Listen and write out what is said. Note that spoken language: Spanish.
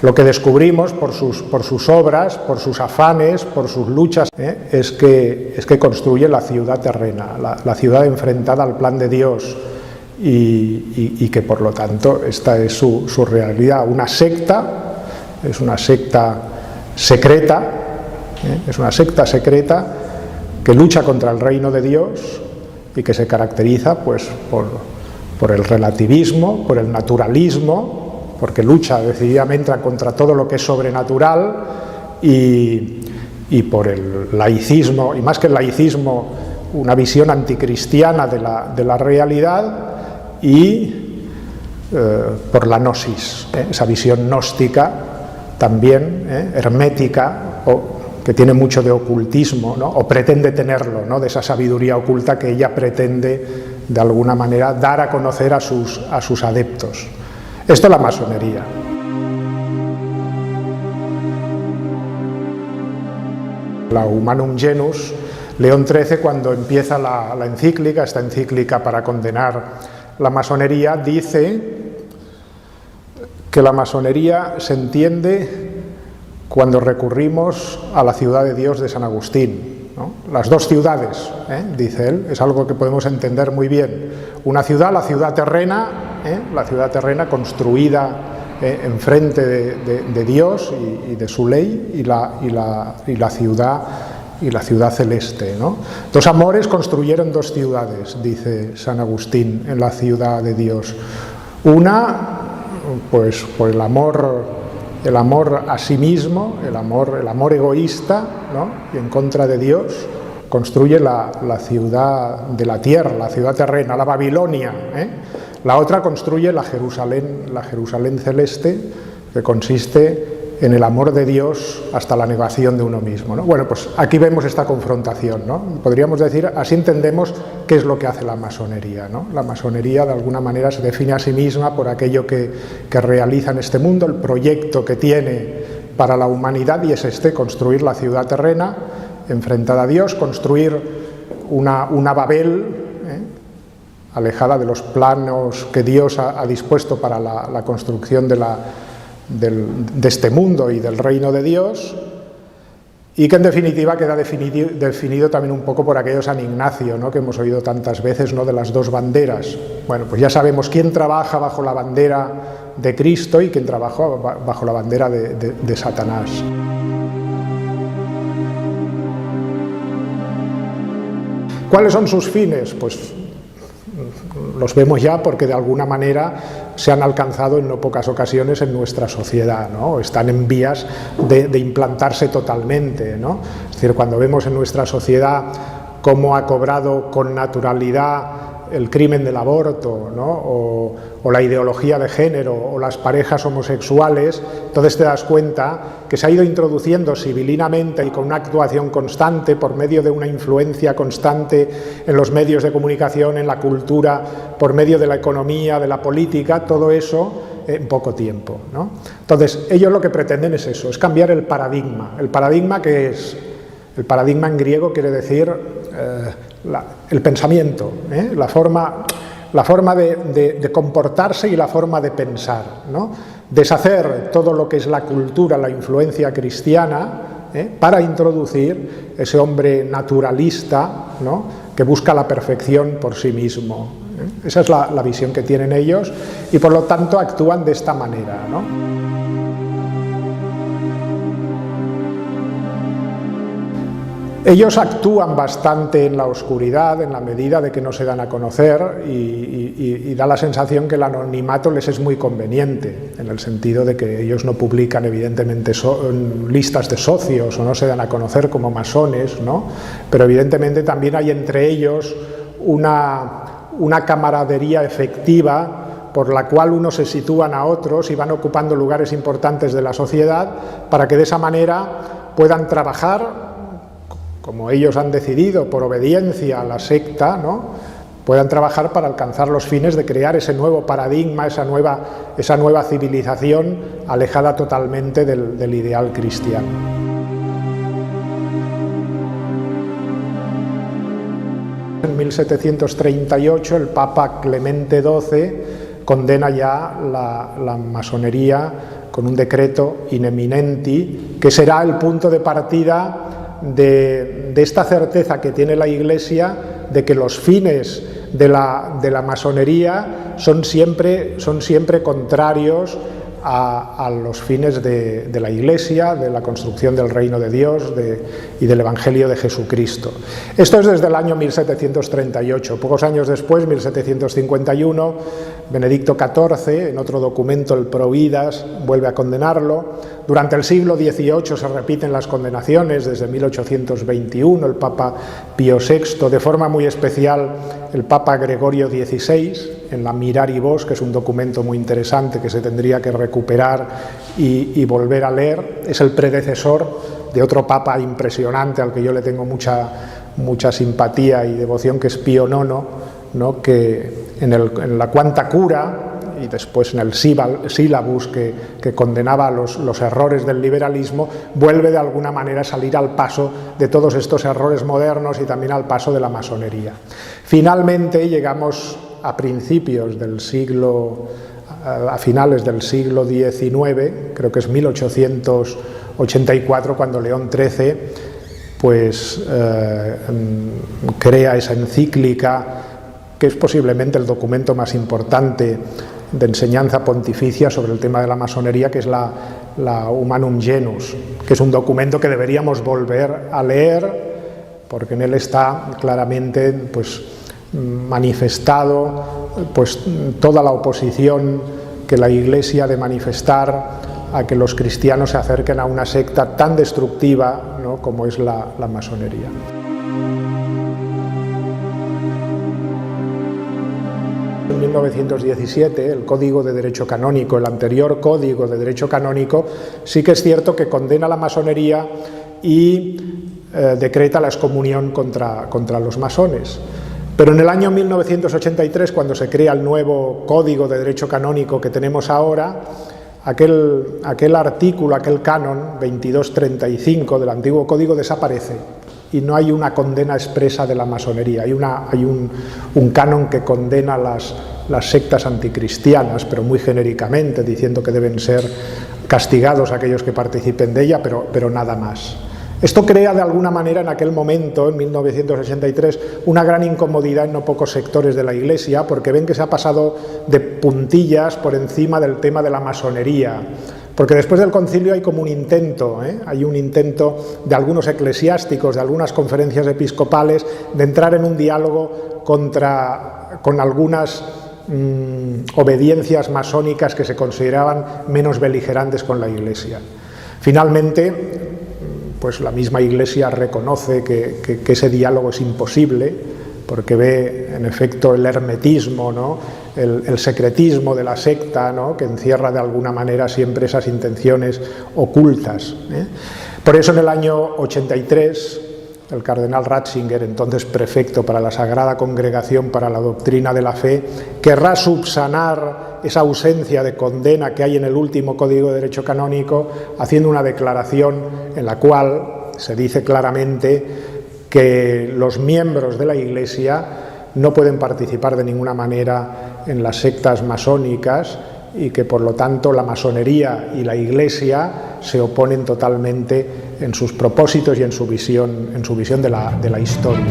Lo que descubrimos por sus obras, por sus afanes, por sus luchas, es que construye la ciudad terrena, la ciudad enfrentada al plan de Dios, y que por lo tanto esta es su realidad. Una secta, es una secta secreta, es una secta secreta que lucha contra el reino de Dios y que se caracteriza pues por el relativismo, por el naturalismo, porque lucha decididamente contra todo lo que es sobrenatural, y por el laicismo, y más que el laicismo, una visión anticristiana de la realidad, y por la gnosis, esa visión gnóstica también, hermética, que tiene mucho de ocultismo, ¿no? O pretende tenerlo, ¿no? De esa sabiduría oculta que ella pretende de alguna manera dar a conocer a sus adeptos. Esto es la masonería. La Humanum Genus, León XIII, cuando empieza la encíclica, esta encíclica para condenar la masonería, dice que la masonería se entiende cuando recurrimos a la ciudad de Dios de San Agustín, ¿no? Las dos ciudades, dice él, es algo que podemos entender muy bien. Una ciudad, la ciudad terrena construida enfrente de Dios y de su ley, y la ciudad celeste, ¿no? Dos amores construyeron dos ciudades, dice San Agustín, en la ciudad de Dios. Una, pues por el amor a sí mismo, el amor egoísta, ¿no? Y en contra de Dios, construye la ciudad de la tierra, la ciudad terrena, la Babilonia, La otra construye la Jerusalén celeste, que consiste en el amor de Dios hasta la negación de uno mismo, ¿no? Bueno, pues aquí vemos esta confrontación, ¿no? Podríamos decir, así entendemos qué es lo que hace la masonería, ¿no? La masonería de alguna manera se define a sí misma por aquello que realiza en este mundo, el proyecto que tiene para la humanidad, y es construir la ciudad terrena enfrentada a Dios, construir una Babel, alejada de los planos que Dios ha dispuesto para la construcción de este mundo y del reino de Dios, y que en definitiva queda definido también un poco por aquello San Ignacio, ¿no? Que hemos oído tantas veces, ¿no? De las dos banderas. Bueno, pues ya sabemos quién trabaja bajo la bandera de Cristo y quién trabaja bajo la bandera de Satanás. ¿Cuáles son sus fines? Pues los vemos ya, porque de alguna manera se han alcanzado en no pocas ocasiones en nuestra sociedad, ¿no? Están en vías de implantarse totalmente, ¿no? Es decir, cuando vemos en nuestra sociedad cómo ha cobrado con naturalidad el crimen del aborto, ¿no? o la ideología de género, o las parejas homosexuales, entonces te das cuenta que se ha ido introduciendo civilinamente y con una actuación constante, por medio de una influencia constante en los medios de comunicación, en la cultura, por medio de la economía, de la política, todo eso en poco tiempo, ¿no? Entonces, ellos lo que pretenden es eso, es cambiar el paradigma. ¿El paradigma qué es? El paradigma en griego quiere decir el pensamiento, la forma de comportarse y la forma de pensar, ¿no? Deshacer todo lo que es la cultura, la influencia cristiana, para introducir ese hombre naturalista, ¿no? Que busca la perfección por sí mismo. Esa es la visión que tienen ellos, y por lo tanto actúan de esta manera, ¿no? Ellos actúan bastante en la oscuridad, en la medida de que no se dan a conocer, y da la sensación que el anonimato les es muy conveniente, en el sentido de que ellos no publican evidentemente listas de socios, o no se dan a conocer como masones, ¿no? Pero evidentemente también hay entre ellos una camaradería efectiva, por la cual unos se sitúan a otros y van ocupando lugares importantes de la sociedad, para que de esa manera puedan trabajar como ellos han decidido, por obediencia a la secta, ¿no? Puedan trabajar para alcanzar los fines de crear ese nuevo paradigma, esa nueva civilización alejada totalmente del ideal cristiano. En 1738 el Papa Clemente XII condena ya la masonería con un decreto in eminenti, que será el punto de partida de esta certeza que tiene la Iglesia de que los fines de la masonería son siempre contrarios a los fines de la Iglesia, de la construcción del reino de Dios y del Evangelio de Jesucristo. Esto es desde el año 1738. Pocos años después, 1751, Benedicto XIV, en otro documento, el Providas, vuelve a condenarlo. Durante el siglo XVIII se repiten las condenaciones, desde 1821, el Papa Pío VI, de forma muy especial el Papa Gregorio XVI, en la Miraribus, que es un documento muy interesante que se tendría que recuperar y volver a leer. Es el predecesor de otro papa impresionante al que yo le tengo mucha simpatía y devoción, que es Pío IX, ¿no? Que en la Quanta Cura y después en el Syllabus, que condenaba los errores del liberalismo, vuelve de alguna manera a salir al paso de todos estos errores modernos y también al paso de la masonería. Finalmente llegamos a principios del siglo, a finales del siglo XIX, creo que es 1884, cuando León XIII pues crea esa encíclica, que es posiblemente el documento más importante de enseñanza pontificia sobre el tema de la masonería, que es la Humanum Genus, que es un documento que deberíamos volver a leer, porque en él está claramente pues manifestado pues toda la oposición que la Iglesia ha de manifestar a que los cristianos se acerquen a una secta tan destructiva, ¿no?, como es la masonería. En 1917, el Código de Derecho Canónico, el anterior Código de Derecho Canónico, sí que es cierto que condena la masonería y decreta la excomunión contra los masones. Pero en el año 1983, cuando se crea el nuevo Código de Derecho Canónico que tenemos ahora, aquel artículo, aquel canon 2235 del antiguo Código desaparece y no hay una condena expresa de la masonería. Hay un canon que condena las sectas anticristianas, pero muy genéricamente, diciendo que deben ser castigados aquellos que participen de ella, pero nada más. Esto crea de alguna manera en aquel momento, en 1983, una gran incomodidad en no pocos sectores de la Iglesia, porque ven que se ha pasado de puntillas por encima del tema de la masonería. Porque después del concilio hay como un intento, hay un intento de algunos eclesiásticos, de algunas conferencias episcopales, de entrar en un diálogo con algunas obediencias masónicas que se consideraban menos beligerantes con la Iglesia. Finalmente, pues la misma Iglesia reconoce que ese diálogo es imposible, porque ve en efecto el hermetismo, ¿no?, el secretismo de la secta, ¿no?, que encierra de alguna manera siempre esas intenciones ocultas. Por eso en el año 83 el cardenal Ratzinger, entonces prefecto para la Sagrada Congregación para la Doctrina de la Fe, querrá subsanar esa ausencia de condena que hay en el último Código de Derecho Canónico, haciendo una declaración en la cual se dice claramente que los miembros de la Iglesia no pueden participar de ninguna manera en las sectas masónicas y que por lo tanto la masonería y la Iglesia se oponen totalmente en sus propósitos y en su visión de la historia.